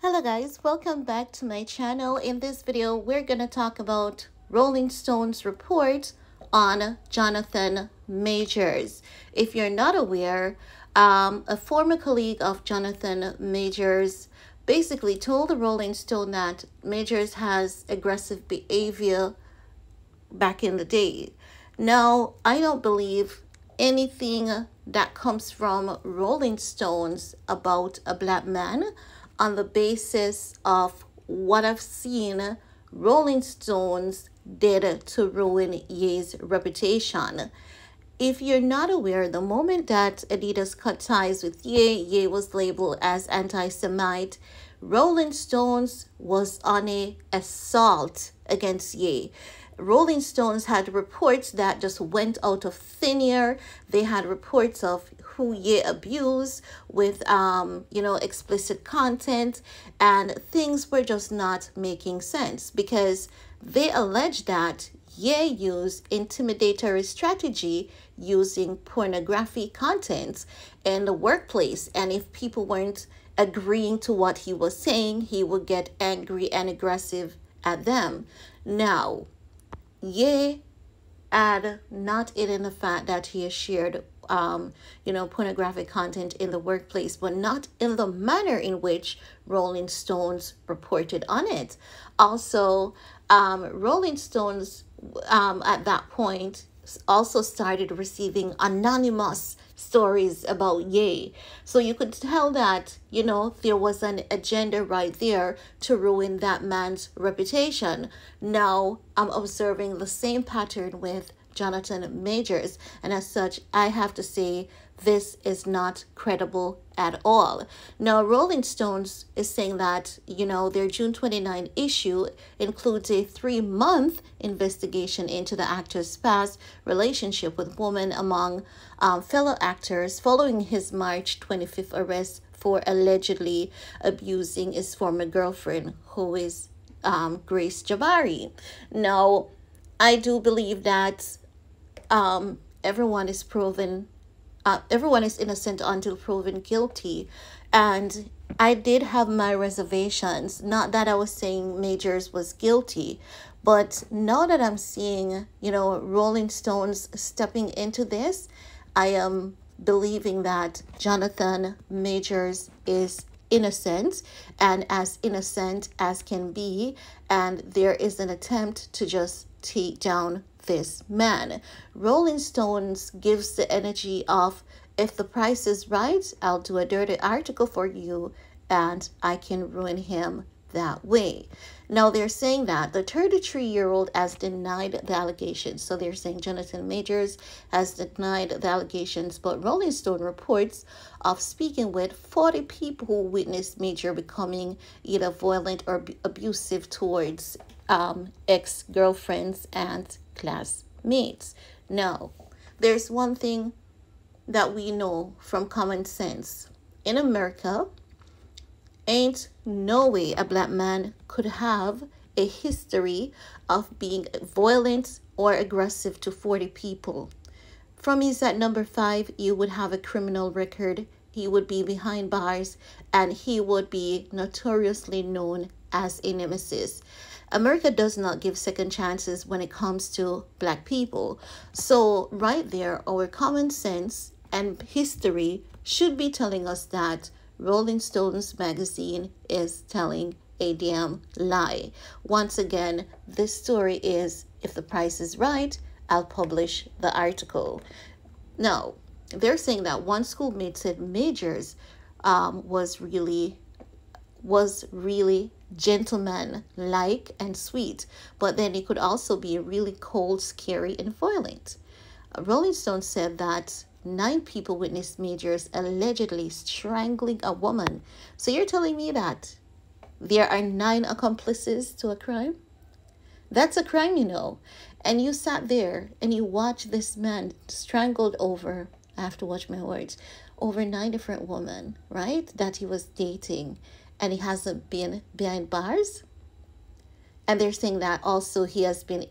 Hello guys, welcome back to my channel. In this video, we're gonna talk about Rolling Stone's report on Jonathan Majors. If you're not aware, a former colleague of Jonathan Majors basically told the Rolling Stone that Majors has aggressive behavior back in the day. Now, I don't believe anything that comes from Rolling Stones about a black man on the basis of what I've seen Rolling Stones did to ruin Ye's reputation. If you're not aware, the moment that Adidas cut ties with Ye was labeled as anti-Semite. Rolling Stones was on a assault against Ye. Rolling Stones had reports that just went out of thin air. They had reports of who Ye abused with explicit content, and things were just not making sense because they alleged that Ye used intimidatory strategy using pornography content in the workplace, and if people weren't agreeing to what he was saying, he would get angry and aggressive at them. Now, Ye had not hidden the fact that he has shared pornographic content in the workplace, but not in the manner in which Rolling Stones reported on it. Also, Rolling Stones at that point also started receiving anonymous stories about Ye. So you could tell that, there was an agenda right there to ruin that man's reputation. Now I'm observing the same pattern with Jonathan Majors, and as such, I have to say this is not credible at all. Now, Rolling Stones is saying that, their June 29 issue includes a 3-month investigation into the actor's past relationship with women among fellow actors following his March 25th arrest for allegedly abusing his former girlfriend, who is Grace Jabbari. Now, I do believe that everyone is innocent until proven guilty, and I did have my reservations. Not that I was saying Majors was guilty, but now that I'm seeing Rolling Stones stepping into this, I am believing that Jonathan Majors is innocent, and as innocent as can be, and there is an attempt to just take down this man. Rolling Stones gives the energy of, if the price is right, I'll do a dirty article for you and I can ruin him that way. Now they're saying that the 33-year-old has denied the allegations. So they're saying Jonathan Majors has denied the allegations, but Rolling Stone reports of speaking with 40 people who witnessed Major becoming either violent or abusive towards ex-girlfriends and classmates. Now, there's one thing that we know from common sense. In America, ain't no way a black man could have a history of being violent or aggressive to 40 people. From his at number 5, you would have a criminal record. He would be behind bars, and he would be notoriously known as a nemesis. America does not give second chances when it comes to black people. So right there, our common sense and history should be telling us that Rolling Stones magazine is telling a damn lie. Once again, this story is, if the price is right, I'll publish the article. Now, they're saying that one schoolmate said Majors was really gentleman-like and sweet, but then he could also be really cold, scary, and violent. Rolling Stone said that 9 people witnessed Majors allegedly strangling a woman. So you're telling me that there are 9 accomplices to a crime? That's a crime, And you sat there and you watched this man strangled over, I have to watch my words, over 9 different women, right? That he was dating, and he hasn't been behind bars. And they're saying that also he has been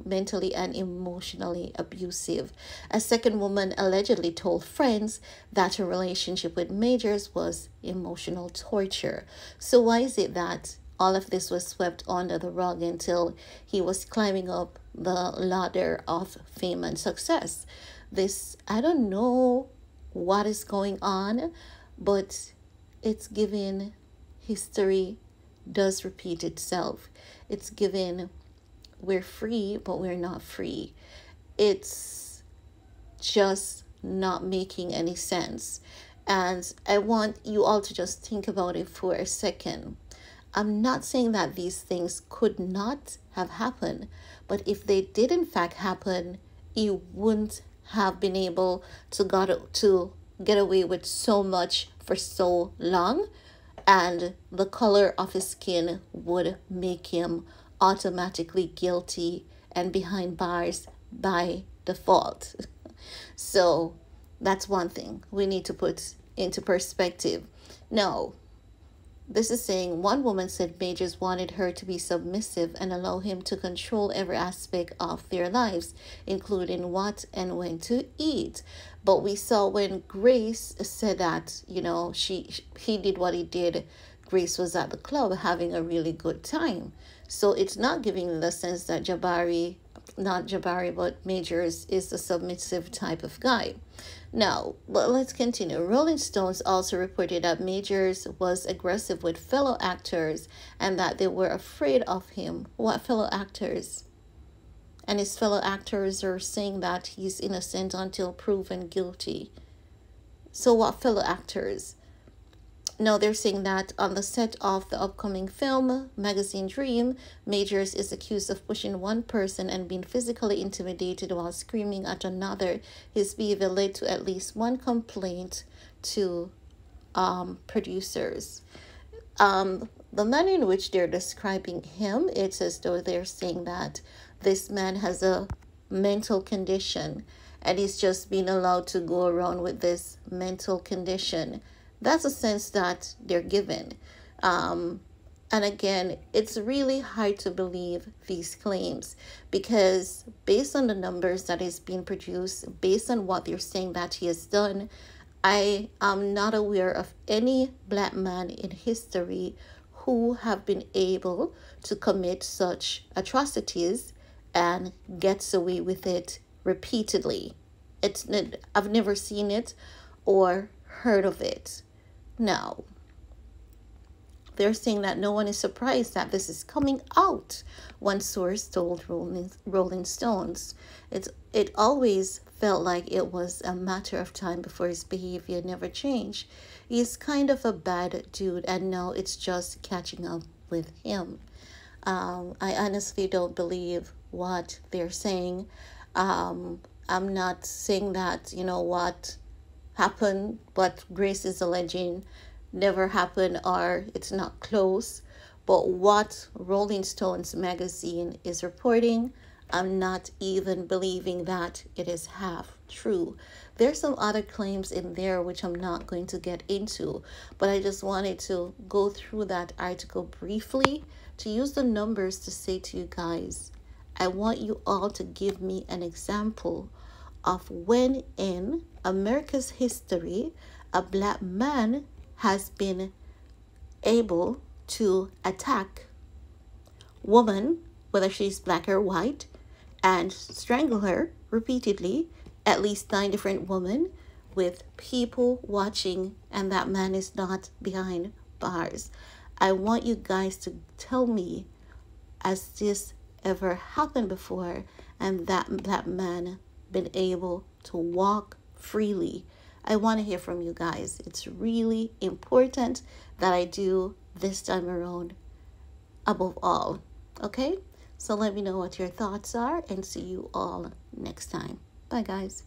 mentally and emotionally abusive. A second woman allegedly told friends that her relationship with Majors was emotional torture. So why is it that all of this was swept under the rug until he was climbing up the ladder of fame and success? This, I don't know what is going on, but it's given history does repeat itself. It's given we're free, but we're not free. It's just not making any sense. And I want you all to just think about it for a second. I'm not saying that these things could not have happened, but if they did in fact happen, you wouldn't have been able to get away with so much for so long, and the color of his skin would make him automatically guilty and behind bars by default. So that's one thing we need to put into perspective. No, this is saying one woman said Majors wanted her to be submissive and allow him to control every aspect of their lives, including what and when to eat. But we saw when Grace said that, he did what he did. Grace was at the club having a really good time. So it's not giving the sense that not Jabari, but Majors is a submissive type of guy. Now, but let's continue. Rolling Stones also reported that Majors was aggressive with fellow actors and that they were afraid of him. What fellow actors? And his fellow actors are saying that he's innocent until proven guilty. So what fellow actors? No, they're saying that on the set of the upcoming film, Magazine Dream, Majors is accused of pushing one person and being physically intimidated while screaming at another. His behavior led to at least one complaint to producers. The manner in which they're describing him, it's as though they're saying that this man has a mental condition and he's just being allowed to go around with this mental condition. That's a sense that they're given. And again, it's really hard to believe these claims because based on the numbers that is being produced, based on what they're saying that he has done, I am not aware of any black man in history who have been able to commit such atrocities and gets away with it repeatedly. I've never seen it or heard of it. Now, they're saying that no one is surprised that this is coming out, one source told Rolling Stones. It always felt like it was a matter of time before his behavior never changed. He's kind of a bad dude, and now it's just catching up with him. I honestly don't believe what they're saying. I'm not saying that, what happened, what Grace is alleging never happened or it's not close. But what Rolling Stones magazine is reporting, I'm not even believing that it is half true. There's some other claims in there which I'm not going to get into, but I just wanted to go through that article briefly to use the numbers to say to you guys, I want you all to give me an example of when in America's history a black man has been able to attack woman, whether she's black or white, and strangle her repeatedly, at least 9 different women, with people watching, and that man is not behind bars. I want you guys to tell me, has this ever happened before, and that man been able to walk freely? I want to hear from you guys. It's really important that I do this time around above all. Okay? So let me know what your thoughts are and see you all next time. Bye, guys.